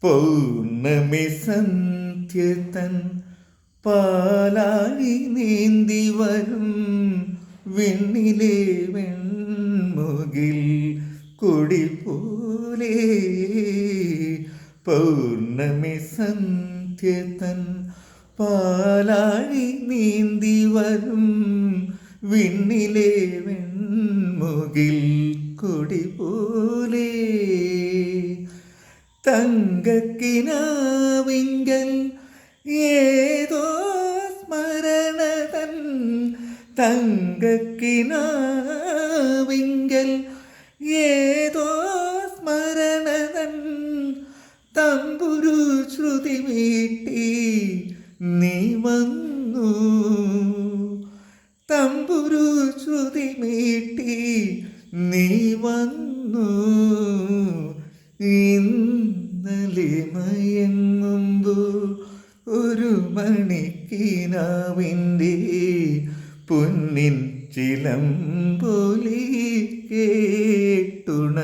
പൗർണമി സന്ധ്യതൻ പാലാഴി നീന്തി വരും വിണ്ണിലെ വെൺമുകിൽ കൊടി പോലെ. പൗർണമി സന്ധ്യതൻ പാലാഴി നീന്തി വരും വിണ്ണിലെ വെൺമുകിൽ കൊടി പോലെ. തങ്കക്കിനാവിങ്കൽ ഏതോ സ്മരണതൻ, തങ്കക്കിനാവിങ്കൽ ഏതോ സ്മരണതൻ തമ്പുരു ശ്രുതി മീട്ടി നീ വന്നു. തമ്പുരു ശ്രുതി മീട്ടി നീ വന്നു. ഇന്നലെ മയങ്ങുമ്പോൾ ഒരു മണിക്കിനാവിൻ്റെ പൊന്നിൻ ചിലമ്പൊലി കേട്ടുണർന്നു.